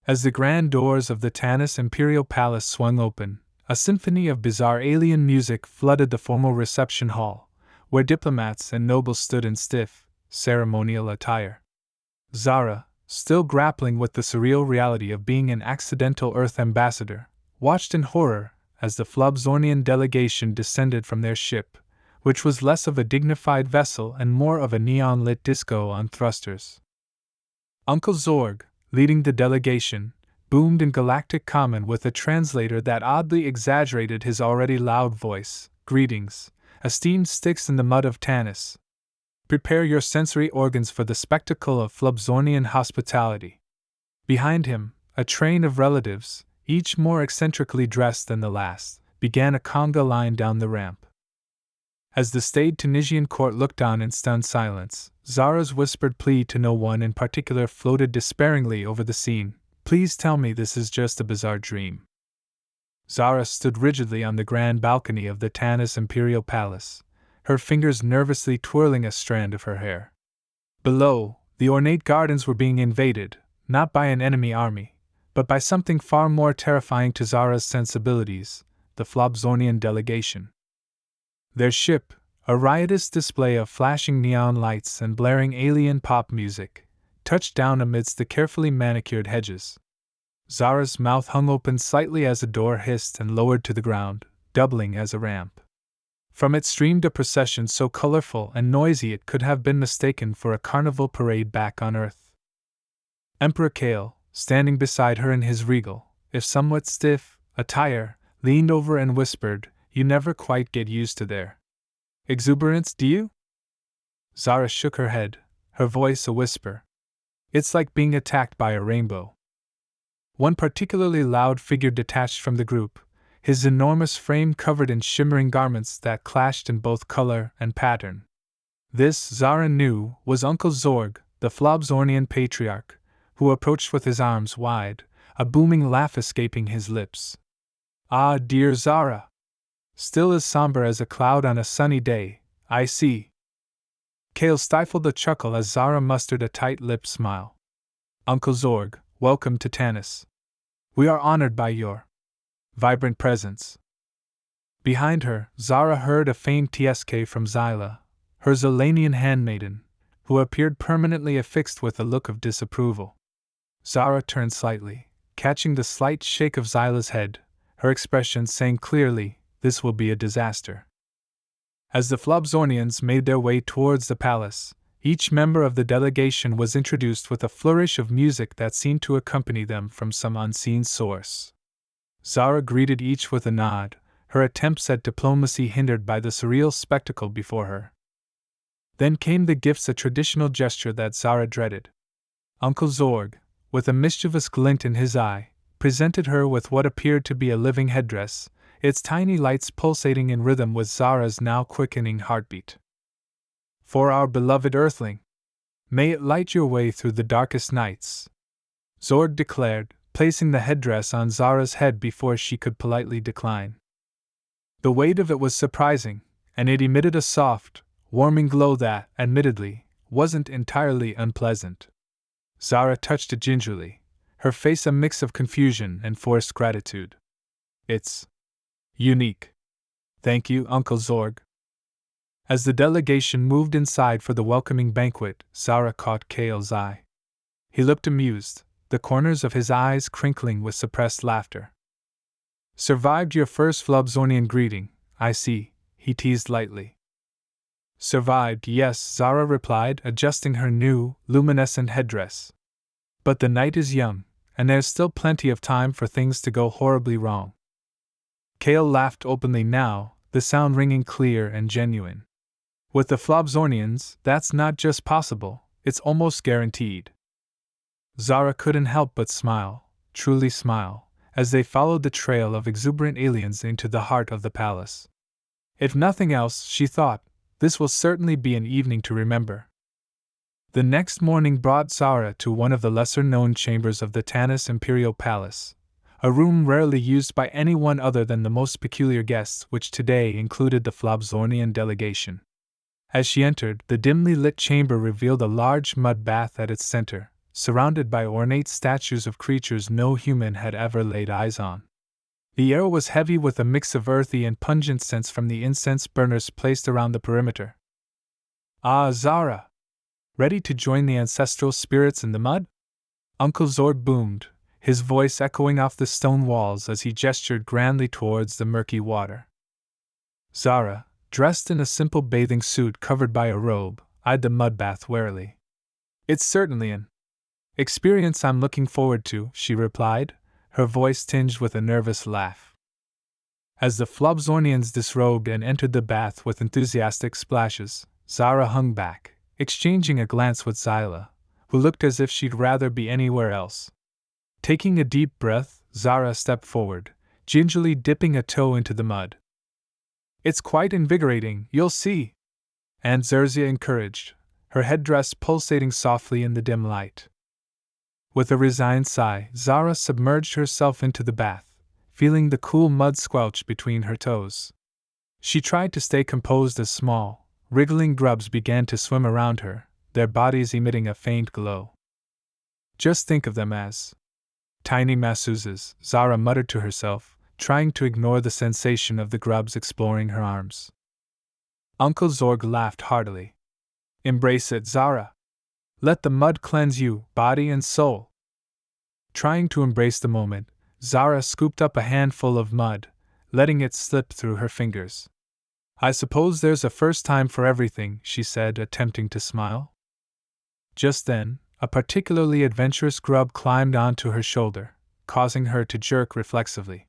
As the grand doors of the Tanis Imperial Palace swung open, a symphony of bizarre alien music flooded the formal reception hall, where diplomats and nobles stood in stiff, ceremonial attire. Zara, still grappling with the surreal reality of being an accidental Earth ambassador, watched in horror as the Flubzornian delegation descended from their ship, which was less of a dignified vessel and more of a neon-lit disco on thrusters. Uncle Zorg, leading the delegation, boomed in Galactic Common with a translator that oddly exaggerated his already loud voice. Greetings, esteemed sticks in the mud of Tanis. Prepare your sensory organs for the spectacle of Flubzornian hospitality. Behind him, a train of relatives, each more eccentrically dressed than the last, began a conga line down the ramp. As the staid Tunisian court looked on in stunned silence, Zara's whispered plea to no one in particular floated despairingly over the scene. Please tell me this is just a bizarre dream. Zara stood rigidly on the grand balcony of the Tanis Imperial Palace, her fingers nervously twirling a strand of her hair. Below, the ornate gardens were being invaded, not by an enemy army, but by something far more terrifying to Zara's sensibilities, the Flubzornian delegation. Their ship, a riotous display of flashing neon lights and blaring alien pop music, touched down amidst the carefully manicured hedges. Zara's mouth hung open slightly as a door hissed and lowered to the ground, doubling as a ramp. From it streamed a procession so colorful and noisy it could have been mistaken for a carnival parade back on Earth. Emperor Kale, standing beside her in his regal, if somewhat stiff, attire, leaned over and whispered, "You never quite get used to their exuberance, do you?" Zara shook her head, her voice a whisper. "It's like being attacked by a rainbow." One particularly loud figure detached from the group, his enormous frame covered in shimmering garments that clashed in both color and pattern. This, Zara knew, was Uncle Zorg, the Flubzornian patriarch, who approached with his arms wide, a booming laugh escaping his lips. "Ah, dear Zara! Still as somber as a cloud on a sunny day, I see." Kale stifled a chuckle as Zara mustered a tight-lipped smile. "Uncle Zorg, welcome to Tanis. We are honored by your vibrant presence." Behind her, Zara heard a faint tsk from Zyla, her Zolanian handmaiden, who appeared permanently affixed with a look of disapproval. Zara turned slightly, catching the slight shake of Zyla's head, her expression saying clearly, "This will be a disaster." As the Flubzornians made their way towards the palace, each member of the delegation was introduced with a flourish of music that seemed to accompany them from some unseen source. Zara greeted each with a nod, her attempts at diplomacy hindered by the surreal spectacle before her. Then came the gifts, a traditional gesture that Zara dreaded. Uncle Zorg, with a mischievous glint in his eye, presented her with what appeared to be a living headdress, its tiny lights pulsating in rhythm with Zara's now quickening heartbeat. "For our beloved Earthling. May it light your way through the darkest nights," Zorg declared, placing the headdress on Zara's head before she could politely decline. The weight of it was surprising, and it emitted a soft, warming glow that, admittedly, wasn't entirely unpleasant. Zara touched it gingerly, her face a mix of confusion and forced gratitude. "It's unique. Thank you, Uncle Zorg." As the delegation moved inside for the welcoming banquet, Zara caught Kale's eye. He looked amused, the corners of his eyes crinkling with suppressed laughter. "Survived your first Flubzornian greeting, I see," he teased lightly. "Survived, yes," Zara replied, adjusting her new, luminescent headdress. "But the night is young, and there's still plenty of time for things to go horribly wrong." Kale laughed openly now, the sound ringing clear and genuine. "With the Flubzornians, that's not just possible, it's almost guaranteed." Zara couldn't help but smile, truly smile, as they followed the trail of exuberant aliens into the heart of the palace. If nothing else, she thought, this will certainly be an evening to remember. The next morning brought Zara to one of the lesser-known chambers of the Tanis Imperial Palace, a room rarely used by anyone other than the most peculiar guests, which today included the Flubzornian delegation. As she entered, the dimly lit chamber revealed a large mud bath at its center, surrounded by ornate statues of creatures no human had ever laid eyes on. The air was heavy with a mix of earthy and pungent scents from the incense burners placed around the perimeter. "Ah, Zara! Ready to join the ancestral spirits in the mud?" Uncle Zorg boomed, his voice echoing off the stone walls as he gestured grandly towards the murky water. Zara, dressed in a simple bathing suit covered by a robe, eyed the mud bath warily. "It's certainly an experience I'm looking forward to," she replied, her voice tinged with a nervous laugh. As the Flobzornians disrobed and entered the bath with enthusiastic splashes, Zara hung back, exchanging a glance with Zyla, who looked as if she'd rather be anywhere else. Taking a deep breath, Zara stepped forward, gingerly dipping a toe into the mud. "It's quite invigorating, you'll see," Aunt Zerzia encouraged, her headdress pulsating softly in the dim light. With a resigned sigh, Zara submerged herself into the bath, feeling the cool mud squelch between her toes. She tried to stay composed as small, wriggling grubs began to swim around her, their bodies emitting a faint glow. "Just think of them as tiny masseuses," Zara muttered to herself, trying to ignore the sensation of the grubs exploring her arms. Uncle Zorg laughed heartily. "Embrace it, Zara. Let the mud cleanse you, body and soul." Trying to embrace the moment, Zara scooped up a handful of mud, letting it slip through her fingers. "I suppose there's a first time for everything," she said, attempting to smile. Just then, a particularly adventurous grub climbed onto her shoulder, causing her to jerk reflexively.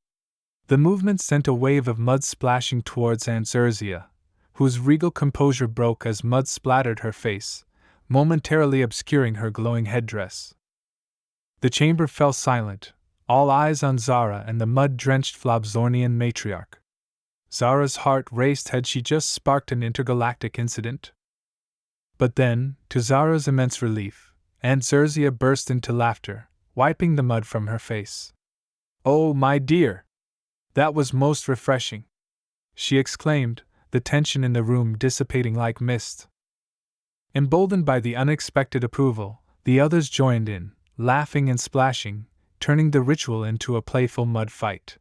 The movement sent a wave of mud splashing towards Aunt Zerzia, whose regal composure broke as mud splattered her face, momentarily obscuring her glowing headdress. The chamber fell silent, all eyes on Zara and the mud-drenched Flobzornian matriarch. Zara's heart raced. Had she just sparked an intergalactic incident? But then, to Zara's immense relief, Aunt Zerzia burst into laughter, wiping the mud from her face. "Oh, my dear! That was most refreshing!" she exclaimed, the tension in the room dissipating like mist. Emboldened by the unexpected approval, the others joined in, laughing and splashing, turning the ritual into a playful mud fight.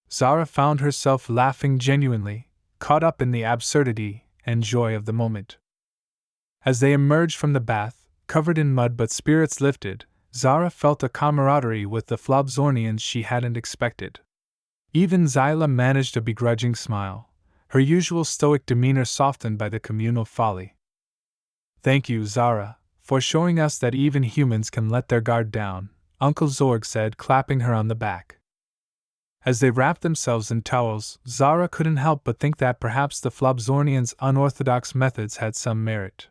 Zara found herself laughing genuinely, caught up in the absurdity and joy of the moment. As they emerged from the bath, covered in mud but spirits lifted, Zara felt a camaraderie with the Flobzornians she hadn't expected. Even Zyla managed a begrudging smile, her usual stoic demeanor softened by the communal folly. "Thank you, Zara, for showing us that even humans can let their guard down," Uncle Zorg said, clapping her on the back. As they wrapped themselves in towels, Zara couldn't help but think that perhaps the Flobzornians' unorthodox methods had some merit.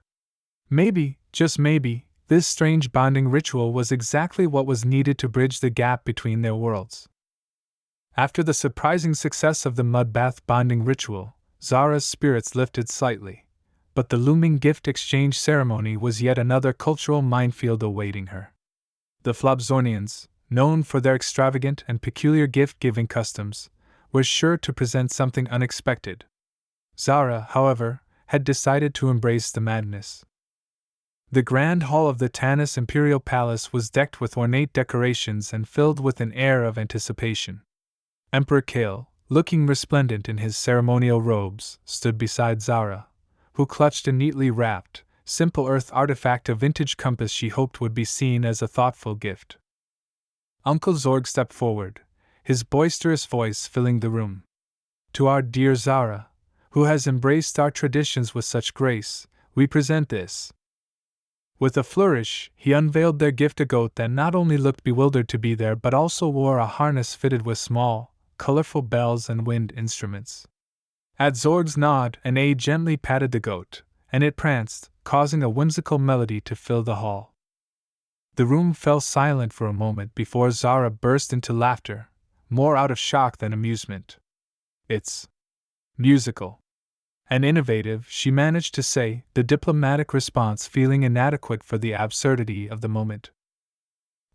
Maybe, just maybe, this strange bonding ritual was exactly what was needed to bridge the gap between their worlds. After the surprising success of the mud bath bonding ritual, Zara's spirits lifted slightly, but the looming gift exchange ceremony was yet another cultural minefield awaiting her. The Flobzornians, known for their extravagant and peculiar gift-giving customs, were sure to present something unexpected. Zara, however, had decided to embrace the madness. The grand hall of the Tanis Imperial Palace was decked with ornate decorations and filled with an air of anticipation. Emperor Kale, looking resplendent in his ceremonial robes, stood beside Zara, who clutched a neatly wrapped, simple earth artifact, a vintage compass she hoped would be seen as a thoughtful gift. Uncle Zorg stepped forward, his boisterous voice filling the room. "To our dear Zara, who has embraced our traditions with such grace, we present this." With a flourish, he unveiled their gift, a goat that not only looked bewildered to be there but also wore a harness fitted with small, colorful bells and wind instruments. At Zorg's nod, an aide gently patted the goat, and it pranced, causing a whimsical melody to fill the hall. The room fell silent for a moment before Zara burst into laughter, more out of shock than amusement. "It's musical and innovative," she managed to say, the diplomatic response feeling inadequate for the absurdity of the moment.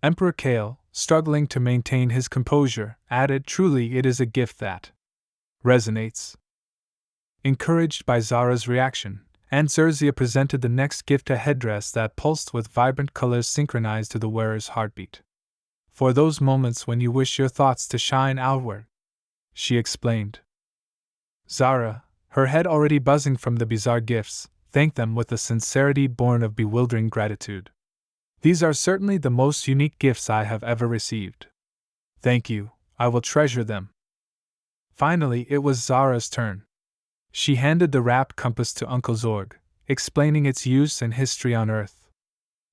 Emperor Kale, struggling to maintain his composure, added, "Truly it is a gift that resonates." Encouraged by Zara's reaction, and Zerzia presented the next gift, a headdress that pulsed with vibrant colors synchronized to the wearer's heartbeat. For those moments when you wish your thoughts to shine outward, she explained. Zara, her head already buzzing from the bizarre gifts, thanked them with a sincerity born of bewildering gratitude. These are certainly the most unique gifts I have ever received. Thank you, I will treasure them. Finally, it was Zara's turn. She handed the wrapped compass to Uncle Zorg, explaining its use and history on Earth.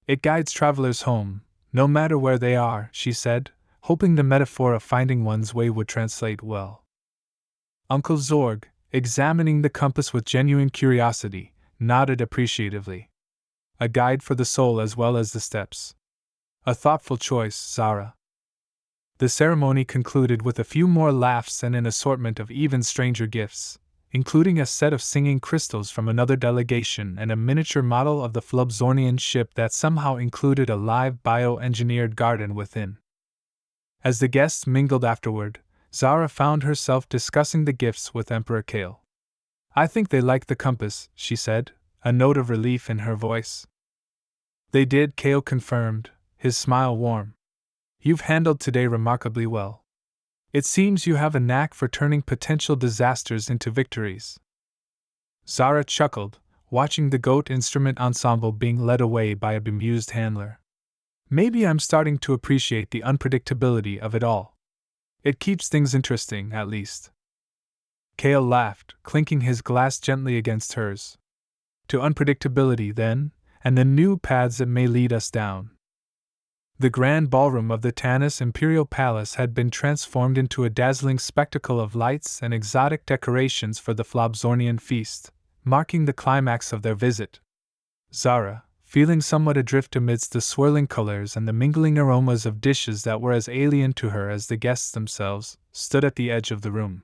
It guides travelers home, no matter where they are, she said, hoping the metaphor of finding one's way would translate well. Uncle Zorg, examining the compass with genuine curiosity, nodded appreciatively. A guide for the soul as well as the steps. A thoughtful choice, Zara. The ceremony concluded with a few more laughs and an assortment of even stranger gifts, including a set of singing crystals from another delegation and a miniature model of the Flubzornian ship that somehow included a live bio-engineered garden within. As the guests mingled afterward, Zara found herself discussing the gifts with Emperor Kale. I think they like the compass, she said, a note of relief in her voice. They did, Kale confirmed, his smile warm. You've handled today remarkably well. It seems you have a knack for turning potential disasters into victories. Zara chuckled, watching the goat instrument ensemble being led away by a bemused handler. Maybe I'm starting to appreciate the unpredictability of it all. It keeps things interesting, at least. Kale laughed, clinking his glass gently against hers. To unpredictability, then, and the new paths it may lead us down. The grand ballroom of the Tanis Imperial Palace had been transformed into a dazzling spectacle of lights and exotic decorations for the Flobzornian feast, marking the climax of their visit. Zara, feeling somewhat adrift amidst the swirling colors and the mingling aromas of dishes that were as alien to her as the guests themselves, stood at the edge of the room.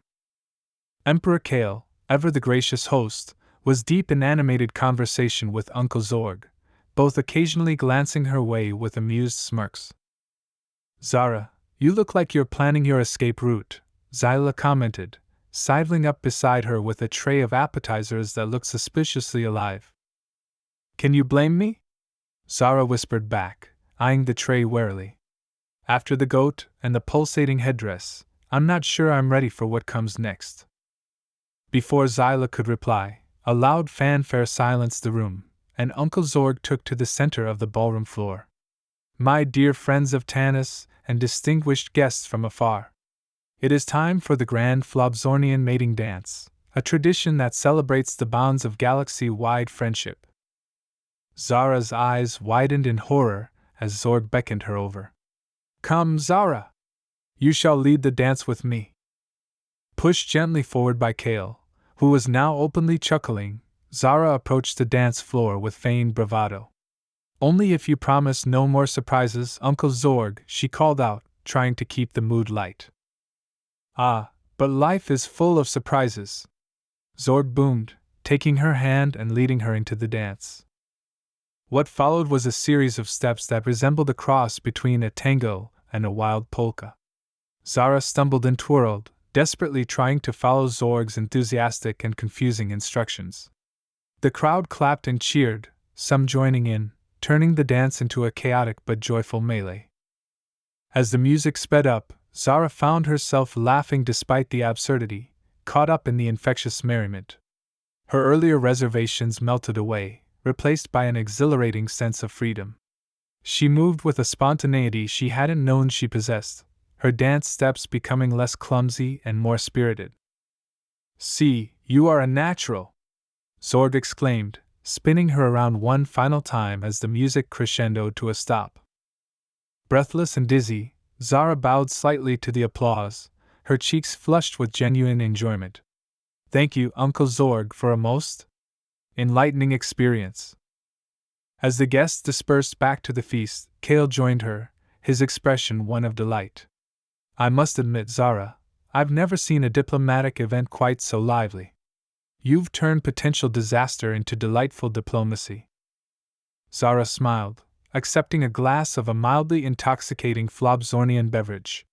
Emperor Kale, ever the gracious host, was deep in animated conversation with Uncle Zorg, both occasionally glancing her way with amused smirks. Zara, you look like you're planning your escape route, Zyla commented, sidling up beside her with a tray of appetizers that looked suspiciously alive. Can you blame me? Zara whispered back, eyeing the tray warily. After the goat and the pulsating headdress, I'm not sure I'm ready for what comes next. Before Zyla could reply, a loud fanfare silenced the room, and Uncle Zorg took to the center of the ballroom floor. My dear friends of Tanis and distinguished guests from afar, it is time for the grand Flobzornian mating dance, a tradition that celebrates the bonds of galaxy-wide friendship. Zara's eyes widened in horror as Zorg beckoned her over. Come, Zara! You shall lead the dance with me. Pushed gently forward by Kale, who was now openly chuckling, Zara approached the dance floor with feigned bravado. Only if you promise no more surprises, Uncle Zorg, she called out, trying to keep the mood light. Ah, but life is full of surprises, Zorg boomed, taking her hand and leading her into the dance. What followed was a series of steps that resembled a cross between a tango and a wild polka. Zara stumbled and twirled, desperately trying to follow Zorg's enthusiastic and confusing instructions. The crowd clapped and cheered, some joining in, turning the dance into a chaotic but joyful melee. As the music sped up, Zara found herself laughing despite the absurdity, caught up in the infectious merriment. Her earlier reservations melted away, replaced by an exhilarating sense of freedom. She moved with a spontaneity she hadn't known she possessed, her dance steps becoming less clumsy and more spirited. See, you are a natural! Zorg exclaimed, spinning her around one final time as the music crescendoed to a stop. Breathless and dizzy, Zara bowed slightly to the applause, her cheeks flushed with genuine enjoyment. Thank you, Uncle Zorg, for a most enlightening experience. As the guests dispersed back to the feast, Kale joined her, his expression one of delight. I must admit, Zara, I've never seen a diplomatic event quite so lively. You've turned potential disaster into delightful diplomacy. Zara smiled, accepting a glass of a mildly intoxicating Flobzornian beverage.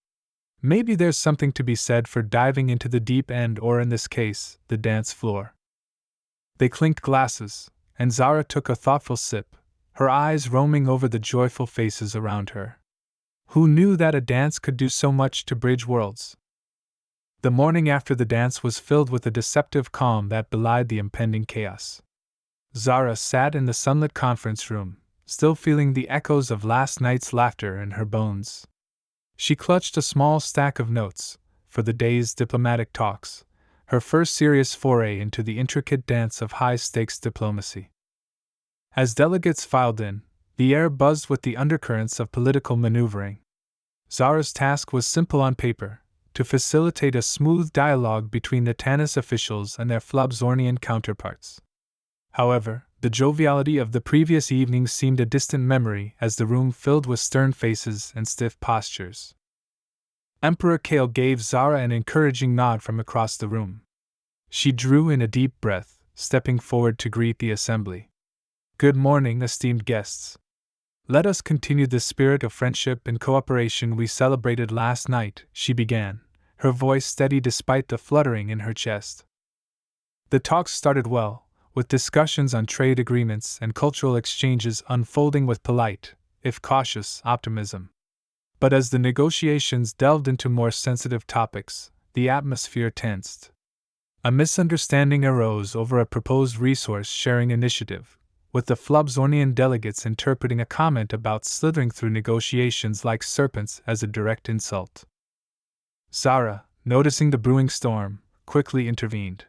Maybe there's something to be said for diving into the deep end, or in this case, the dance floor. They clinked glasses, and Zara took a thoughtful sip, her eyes roaming over the joyful faces around her. Who knew that a dance could do so much to bridge worlds? The morning after the dance was filled with a deceptive calm that belied the impending chaos. Zara sat in the sunlit conference room, still feeling the echoes of last night's laughter in her bones. She clutched a small stack of notes, for the day's diplomatic talks, her first serious foray into the intricate dance of high-stakes diplomacy. As delegates filed in, the air buzzed with the undercurrents of political maneuvering. Zara's task was simple on paper: to facilitate a smooth dialogue between the Tanis officials and their Flobzornian counterparts. However, the joviality of the previous evening seemed a distant memory as the room filled with stern faces and stiff postures. Emperor Kale gave Zara an encouraging nod from across the room. She drew in a deep breath, stepping forward to greet the assembly. "Good morning, esteemed guests. Let us continue the spirit of friendship and cooperation we celebrated last night," she began, her voice steady despite the fluttering in her chest. The talks started well, with discussions on trade agreements and cultural exchanges unfolding with polite, if cautious, optimism. But as the negotiations delved into more sensitive topics, the atmosphere tensed. A misunderstanding arose over a proposed resource-sharing initiative, with the Flobzornian delegates interpreting a comment about slithering through negotiations like serpents as a direct insult. Zara, noticing the brewing storm, quickly intervened.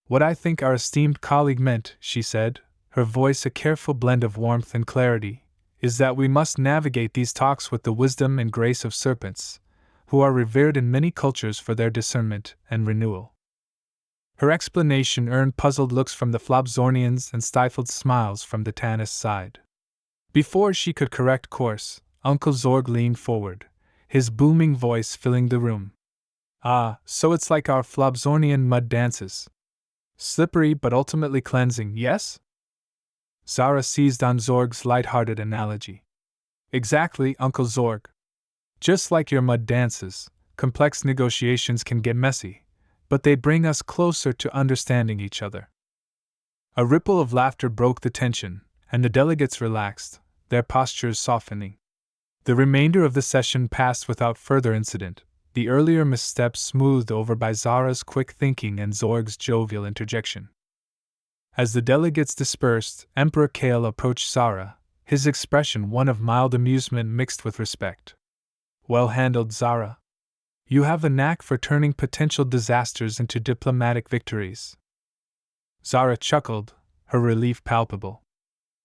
"What I think our esteemed colleague meant," she said, her voice a careful blend of warmth and clarity, "is that we must navigate these talks with the wisdom and grace of serpents, who are revered in many cultures for their discernment and renewal." Her explanation earned puzzled looks from the Flobzornians and stifled smiles from the Tanis side. Before she could correct course, Uncle Zorg leaned forward, his booming voice filling the room. "Ah, so it's like our Flobzornian mud dances. Slippery but ultimately cleansing, yes?" Zara seized on Zorg's light-hearted analogy. "Exactly, Uncle Zorg. Just like your mud dances, complex negotiations can get messy, but they bring us closer to understanding each other." A ripple of laughter broke the tension, and the delegates relaxed, their postures softening. The remainder of the session passed without further incident, the earlier missteps smoothed over by Zara's quick thinking and Zorg's jovial interjection. As the delegates dispersed, Emperor Kale approached Zara, his expression one of mild amusement mixed with respect. "Well handled, Zara. You have a knack for turning potential disasters into diplomatic victories." Zara chuckled, her relief palpable.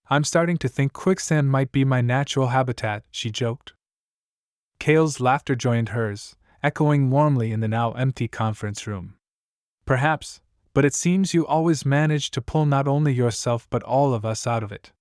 "I'm starting to think quicksand might be my natural habitat," she joked. Kale's laughter joined hers, echoing warmly in the now empty conference room. "Perhaps, but it seems you always manage to pull not only yourself but all of us out of it."